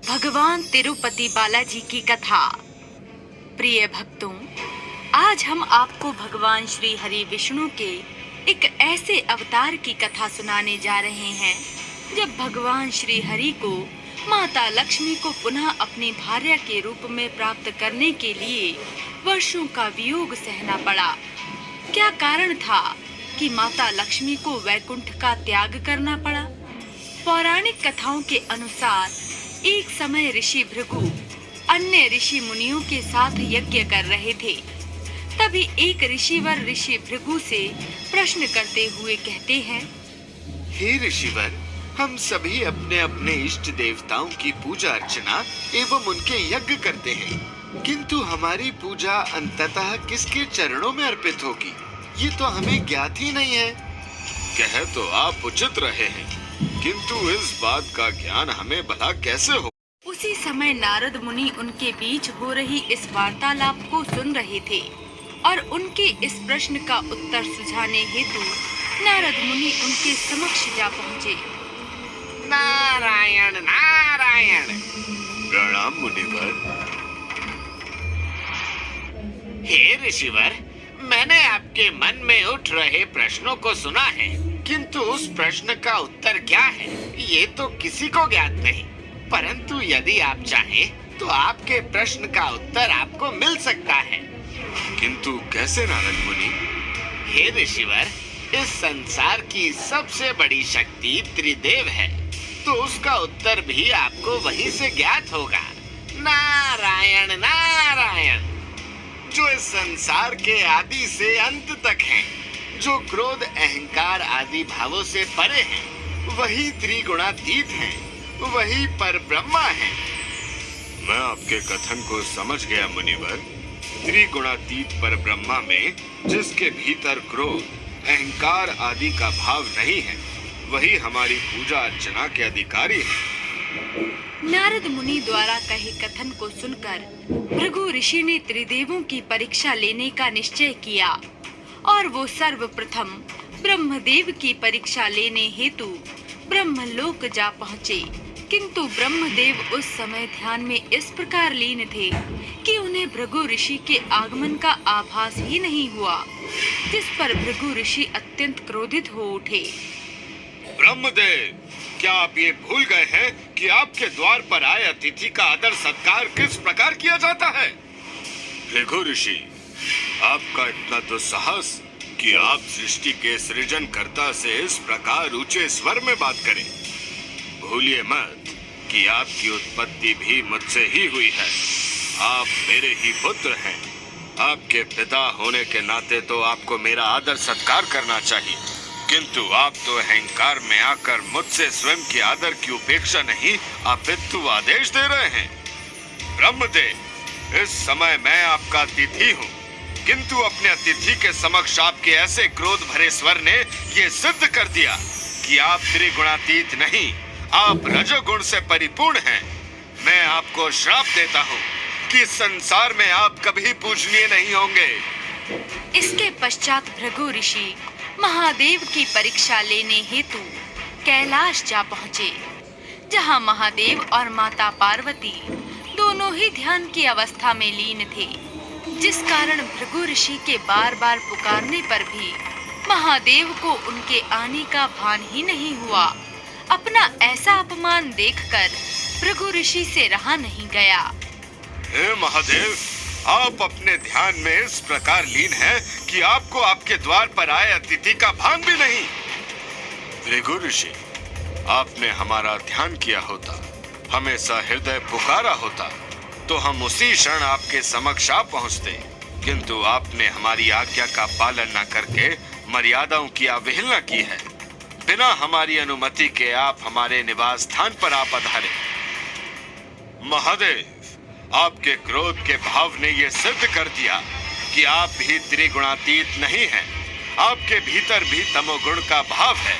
भगवान तिरुपति बालाजी की कथा। प्रिय भक्तों, आज हम आपको भगवान श्री हरि विष्णु के एक ऐसे अवतार की कथा सुनाने जा रहे हैं जब भगवान श्री हरि को माता लक्ष्मी को पुनः अपनी भार्या के रूप में प्राप्त करने के लिए वर्षों का वियोग सहना पड़ा। क्या कारण था कि माता लक्ष्मी को वैकुंठ का त्याग करना पड़ा? पौराणिक कथाओं के अनुसार एक समय ऋषि भृगु अन्य ऋषि मुनियों के साथ यज्ञ कर रहे थे। तभी एक ऋषिवर ऋषि भृगु से प्रश्न करते हुए कहते हैं, हे ऋषिवर, हम सभी अपने अपने इष्ट देवताओं की पूजा अर्चना एवं उनके यज्ञ करते हैं, किंतु हमारी पूजा अंततः किसके चरणों में अर्पित होगी, ये तो हमें ज्ञात ही नहीं है। कह तो आप उचित रहे हैं, किंतु इस बात का ज्ञान हमें भला कैसे हो? उसी समय नारद मुनि उनके बीच हो रही इस वार्तालाप को सुन रहे थे और उनके इस प्रश्न का उत्तर सुझाने हेतु नारद मुनि उनके समक्ष जा पहुँचे। नारायण नारायण। प्रणाम मुनिवर। हे ऋषिवर, मैंने आपके मन में उठ रहे प्रश्नों को सुना है, किंतु उस प्रश्न का उत्तर क्या है ये तो किसी को ज्ञात नहीं। परंतु यदि आप चाहें तो आपके प्रश्न का उत्तर आपको मिल सकता है। किंतु कैसे नारद मुनि? हे ऋषिवर, इस संसार की सबसे बड़ी शक्ति त्रिदेव है, तो उसका उत्तर भी आपको वहीं से ज्ञात होगा। नारायण नारायण। जो इस संसार के आदि से अंत तक हैं, जो क्रोध अहंकार आदि भावों से परे हैं, वही त्रिगुणातीत हैं, वही पर ब्रह्मा है। मैं आपके कथन को समझ गया मुनिवर। त्रिगुणातीत पर ब्रह्मा में जिसके भीतर क्रोध अहंकार आदि का भाव नहीं है, वही हमारी पूजा अर्चना के अधिकारी है। नारद मुनि द्वारा कहे कथन को सुनकर भृगु ऋषि ने त्रिदेवों की परीक्षा लेने का निश्चय किया और वो सर्वप्रथम ब्रह्मदेव की परीक्षा लेने हेतु ब्रह्मलोक जा पहुँचे। किंतु ब्रह्मदेव उस समय ध्यान में इस प्रकार लीन थे कि उन्हें भृगु ऋषि के आगमन का आभास ही नहीं हुआ, जिस पर भृगु ऋषि अत्यंत क्रोधित हो उठे। ब्रह्मदेव, क्या आप ये भूल गए हैं कि आपके द्वार पर आए अतिथि का आदर सत्कार किस प्रकार किया जाता है? भृगु ऋषि, आपका इतना दुस्साहस कि आप सृष्टि के सृजनकर्ता से इस प्रकार ऊंचे स्वर में बात करें। भूलिए मत कि आपकी उत्पत्ति भी मुझसे ही हुई है। आप मेरे ही पुत्र हैं। आपके पिता होने के नाते तो आपको मेरा आदर सत्कार करना चाहिए, किंतु आप तो अहंकार में आकर मुझसे स्वयं के आदर की उपेक्षा नहीं अपितु आदेश दे रहे हैं। ब्रह्मदेव, इस समय मैं आपका अतिथि हूँ, किंतु अपने अतिथि के समक्ष आपके ऐसे क्रोध भरे स्वर ने ये सिद्ध कर दिया कि आप त्रिगुणातीत नहीं, आप रजोगुण से परिपूर्ण हैं। मैं आपको श्राप देता हूँ कि संसार में आप कभी पूजनीय नहीं होंगे। इसके पश्चात भृगु ऋषि महादेव की परीक्षा लेने हेतु कैलाश जा पहुँचे, जहाँ महादेव और माता पार्वती दोनों ही ध्यान की अवस्था में लीन थे, जिस कारण भृगु ऋषि के बार बार पुकारने पर भी महादेव को उनके आने का भान ही नहीं हुआ। अपना ऐसा अपमान देखकर भृगु ऋषि से रहा नहीं गया। हे महादेव, आप अपने ध्यान में इस प्रकार लीन हैं कि आपको आपके द्वार पर आए अतिथि का भान भी नहीं। भृगु ऋषि, आपने हमारा ध्यान किया होता, हमें सहृदय पुकारा होता, तो हम उसी क्षण आपके समक्ष आ पहुँचते, किंतु आपने हमारी आज्ञा का पालन न करके मर्यादाओं की अवहेलना की है। बिना हमारी अनुमति के आप हमारे निवास स्थान पर आ पधारे। महादेव, आपके क्रोध के भाव ने यह सिद्ध कर दिया कि आप भी त्रिगुणातीत नहीं हैं। आपके भीतर भी तमोगुण का भाव है।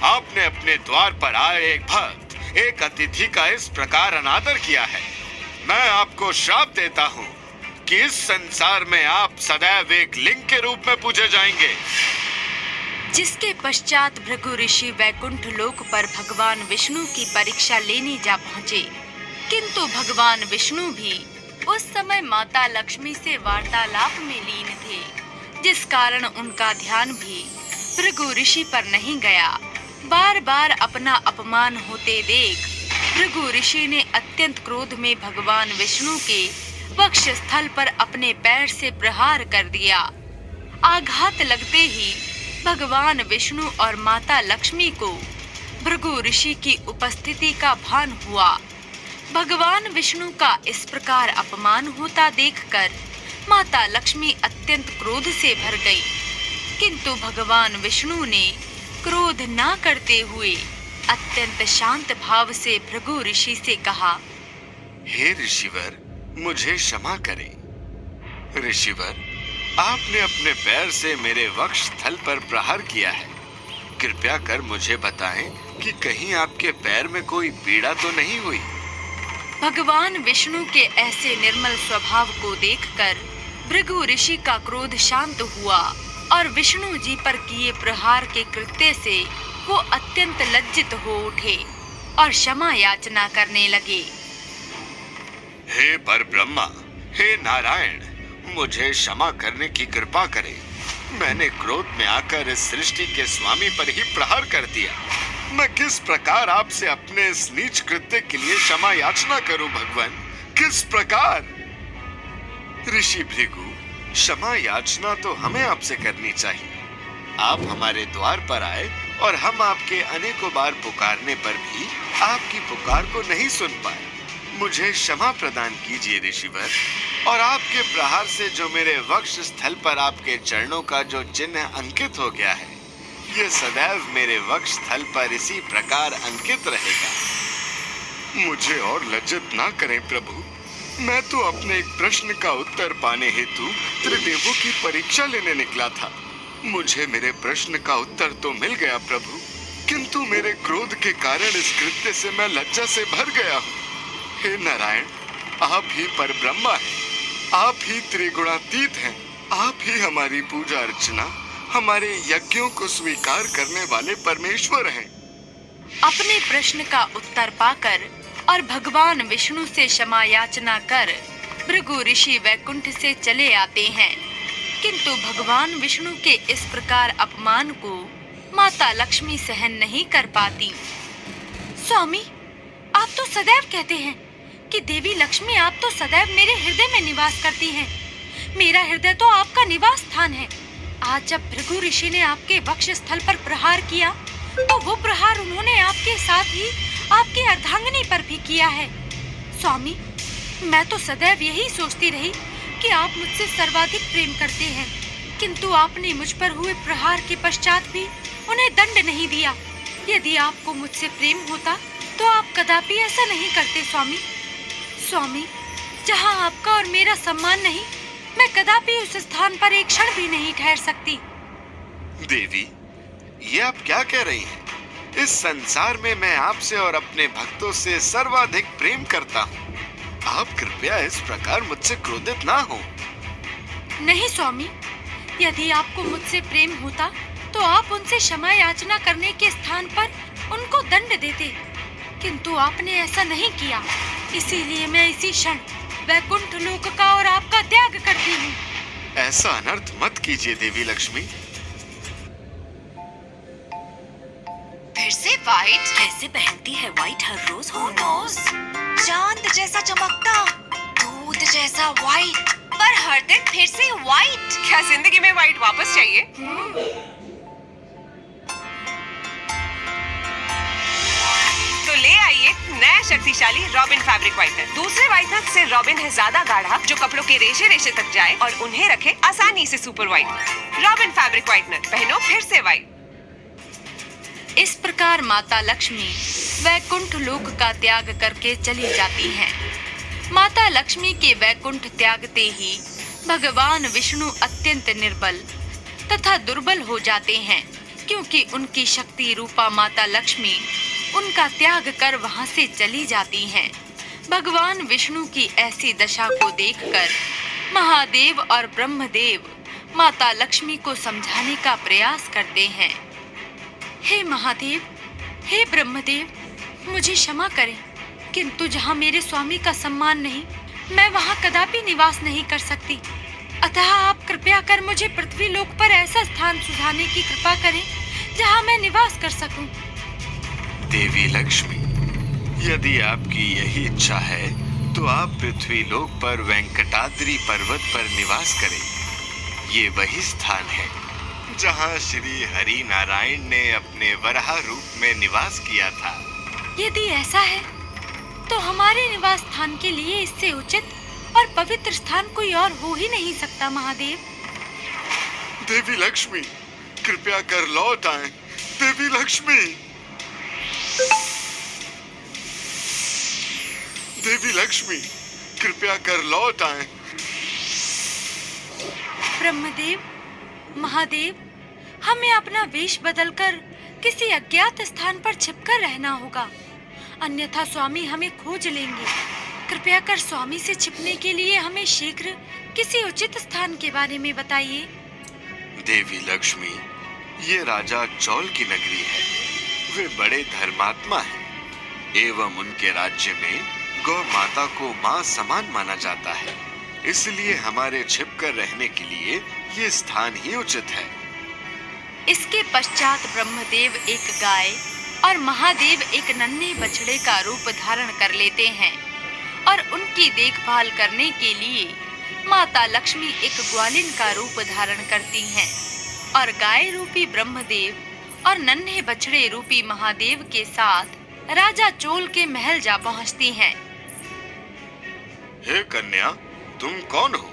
आपने अपने द्वार पर आए एक भक्त, एक अतिथि का इस प्रकार अनादर किया है। मैं आपको श्राप देता हूँ कि इस संसार में आप सदैव एक लिंग के रूप में पूजे जाएंगे। जिसके पश्चात भृगु ऋषि वैकुंठ लोक पर भगवान विष्णु की परीक्षा लेने जा पहुँचे। किंतु भगवान विष्णु भी उस समय माता लक्ष्मी से वार्तालाप में लीन थे, जिस कारण उनका ध्यान भी भृगु ऋषि पर नहीं गया। बार बार अपना अपमान होते देख भृगु ऋषि ने अत्यंत क्रोध में भगवान विष्णु के वक्ष स्थल पर अपने पैर से प्रहार कर दिया। आघात लगते ही भगवान विष्णु और माता लक्ष्मी को भृगु ऋषि की उपस्थिति का भान हुआ। भगवान विष्णु का इस प्रकार अपमान होता देखकर माता लक्ष्मी अत्यंत क्रोध से भर गई, किंतु भगवान विष्णु ने क्रोध न करते हुए अत्यंत शांत भाव से भृगु ऋषि से कहा, हे ऋषिवर, मुझे क्षमा करें। ऋषिवर, आपने अपने पैर से मेरे वक्ष स्थल पर प्रहार किया है। कृपया कर मुझे बताएं कि कहीं आपके पैर में कोई पीड़ा तो नहीं हुई। भगवान विष्णु के ऐसे निर्मल स्वभाव को देखकर भृगु ऋषि का क्रोध शांत हुआ और विष्णु जी पर किए प्रहार के कृत्य से वो अत्यंत लज्जित हो उठे और क्षमा याचना करने लगे। हे परब्रह्मा, हे नारायण, मुझे क्षमा करने की कृपा करें। मैंने क्रोध में आकर इस सृष्टि के स्वामी पर ही प्रहार कर दिया। मैं किस प्रकार आपसे अपने इस नीच कृत्य के लिए क्षमा याचना करूं भगवान, किस प्रकार? ऋषि भृगु, क्षमा याचना तो हमें आपसे करनी चाहिए। आप हमारे द्वार पर आए और हम आपके अनेकों बार पुकारने पर भी आपकी पुकार को नहीं सुन पाए। मुझे क्षमा प्रदान कीजिए ऋषिवर, और आपके प्रहार से जो मेरे वक्ष स्थल पर आपके चरणों का जो चिन्ह अंकित हो गया है, ये सदैव मेरे वक्ष स्थल पर इसी प्रकार अंकित रहेगा। मुझे और लज्जित ना करें प्रभु। मैं तो अपने एक प्रश्न का उत्तर पाने हेतु त्रिदेवों की परीक्षा लेने निकला था। मुझे मेरे प्रश्न का उत्तर तो मिल गया प्रभु, किंतु मेरे क्रोध के कारण इस कृत्य से मैं लज्जा से भर गया हूँ। हे नारायण, आप ही परब्रह्मा हैं, आप ही त्रिगुणातीत हैं, आप ही हमारी पूजा अर्चना, हमारे यज्ञों को स्वीकार करने वाले परमेश्वर हैं। अपने प्रश्न का उत्तर पाकर और भगवान विष्णु से क्षमा याचना कर भृगु ऋषि वैकुंठ से चले आते हैं, किंतु भगवान विष्णु के इस प्रकार अपमान को माता लक्ष्मी सहन नहीं कर पाती। स्वामी, आप तो सदैव कहते हैं कि देवी लक्ष्मी आप तो सदैव मेरे हृदय में निवास करती हैं। मेरा हृदय तो आपका निवास स्थान है। आज जब भृगु ऋषि ने आपके वक्ष स्थल पर प्रहार किया, तो वो प्रहार उन्होंने आपके साथ ही आपकी अर्धांगिनी पर भी किया है। स्वामी, मैं तो सदैव यही सोचती रही कि आप मुझसे सर्वाधिक प्रेम करते हैं, किंतु आपने मुझ पर हुए प्रहार के पश्चात भी उन्हें दंड नहीं दिया। यदि आपको मुझसे प्रेम होता तो आप कदापि ऐसा नहीं करते। स्वामी, स्वामी, जहाँ आपका और मेरा सम्मान नहीं, मैं कदापि उस स्थान पर एक क्षण भी नहीं ठहर सकती। देवी, ये आप क्या कह रही हैं? इस संसार में मैं आपसे और अपने भक्तों से सर्वाधिक प्रेम करता हूँ। आप कृपया इस प्रकार मुझसे क्रोधित ना हो। नहीं स्वामी, यदि आपको मुझसे प्रेम होता तो आप उनसे क्षमा याचना करने के स्थान पर उनको दंड देते, किंतु आपने ऐसा नहीं किया। इसीलिए मैं इसी क्षण वैकुंठ लोक का और आपका त्याग करती हूँ। ऐसा अनर्थ मत कीजिए देवी लक्ष्मी। फिर से व्हाइट? कैसे पहनती है व्हाइट हर रोज? Who knows? चांद जैसा चमकता, दूध जैसा व्हाइट, पर हर दिन फिर से व्हाइट। क्या जिंदगी में व्हाइट वापस चाहिए? तो ले आइए नया शक्तिशाली रॉबिन फैब्रिक व्हाइटनर। दूसरे व्हाइटनर से रॉबिन है ज्यादा गाढ़ा, जो कपड़ों के रेशे रेशे तक जाए और उन्हें रखे आसानी से super white. Robin fabric whitener, पहनो फिर से व्हाइट। इस प्रकार माता लक्ष्मी वैकुंठ लोक का त्याग करके चली जाती हैं। माता लक्ष्मी के वैकुंठ त्यागते ही भगवान विष्णु अत्यंत निर्बल तथा दुर्बल हो जाते हैं, क्योंकि उनकी शक्ति रूपा माता लक्ष्मी उनका त्याग कर वहां से चली जाती हैं। भगवान विष्णु की ऐसी दशा को देखकर महादेव और ब्रह्मदेव माता लक्ष्मी को समझाने का प्रयास करते हैं। हे महादेव, हे ब्रह्मदेव, मुझे क्षमा करें, किंतु जहाँ मेरे स्वामी का सम्मान नहीं, मैं वहाँ कदापि निवास नहीं कर सकती। अतः आप कृपया कर मुझे पृथ्वी लोक पर ऐसा स्थान सुझाने की कृपा करें जहाँ मैं निवास कर सकूं। देवी लक्ष्मी, यदि आपकी यही इच्छा है तो आप पृथ्वी लोक पर वेंकटाद्रि पर्वत पर निवास करें। ये वही स्थान है जहाँ श्री हरि नारायण ने अपने वराह रूप में निवास किया था। यदि ऐसा है तो हमारे निवास स्थान के लिए इससे उचित और पवित्र स्थान कोई और हो ही नहीं सकता महादेव। देवी लक्ष्मी, कृपया कर लौट आएं। देवी लक्ष्मी, देवी लक्ष्मी, कृपया कर लौट आएं। ब्रह्मदेव, महादेव, हमें अपना वेश बदलकर किसी अज्ञात स्थान पर छिपकर रहना होगा, अन्यथा स्वामी हमें खोज लेंगे। कृपया कर स्वामी से छिपने के लिए हमें शीघ्र किसी उचित स्थान के बारे में बताइए। देवी लक्ष्मी, ये राजा चौल की नगरी है। वे बड़े धर्मात्मा हैं एवं उनके राज्य में गौ माता को माँ समान माना जाता है। इसलिए हमारे छिपकर रहने के लिए ये स्थान ही उचित है। इसके पश्चात ब्रह्मदेव एक गाय और महादेव एक नन्हे बछड़े का रूप धारण कर लेते हैं और उनकी देखभाल करने के लिए माता लक्ष्मी एक ग्वालिन का रूप धारण करती हैं और गाय रूपी ब्रह्मदेव और नन्हे बछड़े रूपी महादेव के साथ राजा चोल के महल जा पहुंचती हैं। हे कन्या, तुम कौन हो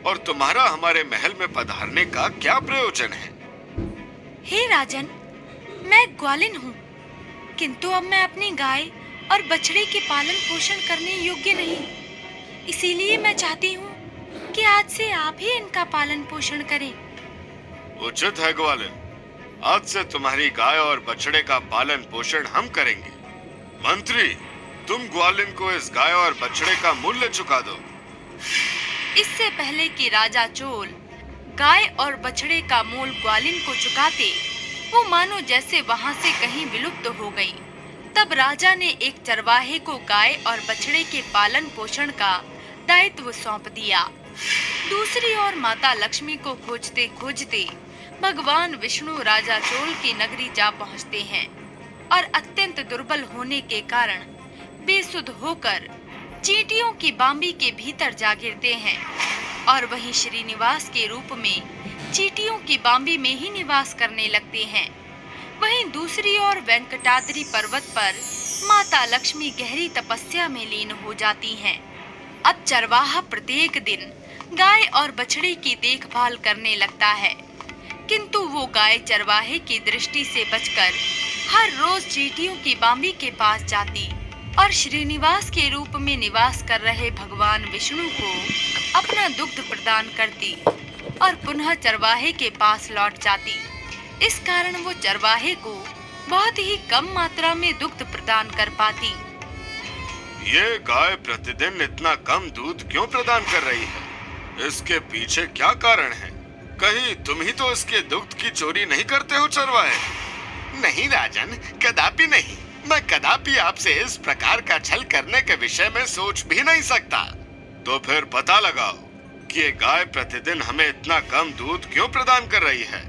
और तुम्हारा हमारे महल में पधारने का क्या प्रयोजन है? हे राजन, मैं ग्वालिन हूँ, किंतु अब मैं अपनी गाय और बछड़े के पालन पोषण करने योग्य नहीं। इसीलिए मैं चाहती हूँ कि आज से आप ही इनका पालन पोषण करें। उचित है ग्वालिन, आज से तुम्हारी गाय और बछड़े का पालन पोषण हम करेंगे। मंत्री, तुम ग्वालिन को इस गाय और बछड़े का मूल्य चुका दो। इससे पहले कि राजा चोल गाय और बछड़े का मूल ग्वालिन को चुकाते, वो मानो जैसे वहां से कहीं विलुप्त हो गई। तब राजा ने एक चरवाहे को गाय और बछड़े के पालन पोषण का दायित्व सौंप दिया। दूसरी ओर माता लक्ष्मी को खोजते खोजते भगवान विष्णु राजा चोल की नगरी जा पहुंचते हैं और अत्यंत दुर्बल होने के कारण बेसुध होकर चींटियों की बांबी के भीतर जा गिरते हैं और वहीं श्रीनिवास के रूप में चींटियों की बांबी में ही निवास करने लगते हैं। वहीं दूसरी ओर वेंकटाद्रि पर्वत पर माता लक्ष्मी गहरी तपस्या में लीन हो जाती हैं। अब चरवाहा प्रत्येक दिन गाय और बछड़े की देखभाल करने लगता है, किंतु वो गाय चरवाहे की दृष्टि से बचकर हर रोज चींटियों की बांबी के पास जाती और श्रीनिवास के रूप में निवास कर रहे भगवान विष्णु को अपना दुग्ध प्रदान करती और पुनः चरवाहे के पास लौट जाती। इस कारण वो चरवाहे को बहुत ही कम मात्रा में दुग्ध प्रदान कर पाती। ये गाय प्रतिदिन इतना कम दूध क्यों प्रदान कर रही है? इसके पीछे क्या कारण है? कहीं तुम ही तो इसके दुग्ध की चोरी नहीं करते हो चरवाहे? नहीं राजन, कदापि नहीं। मैं कदापि आपसे इस प्रकार का छल करने के विषय में सोच भी नहीं सकता। तो फिर पता लगाओ कि ये गाय प्रतिदिन हमें इतना कम दूध क्यों प्रदान कर रही है।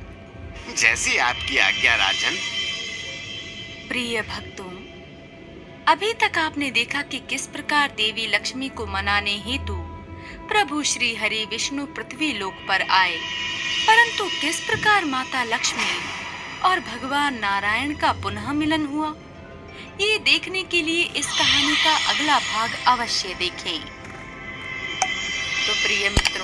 जैसी आपकी आज्ञा राजन। प्रिय भक्तों, अभी तक आपने देखा कि किस प्रकार देवी लक्ष्मी को मनाने हेतु प्रभु श्री हरि विष्णु पृथ्वी लोक पर आए, परंतु किस प्रकार माता लक्ष्मी और भगवान नारायण का पुनः मिलन हुआ। ये देखने के लिए इस कहानी का अगला भाग अवश्य देखें। तो प्रिय मित्रों,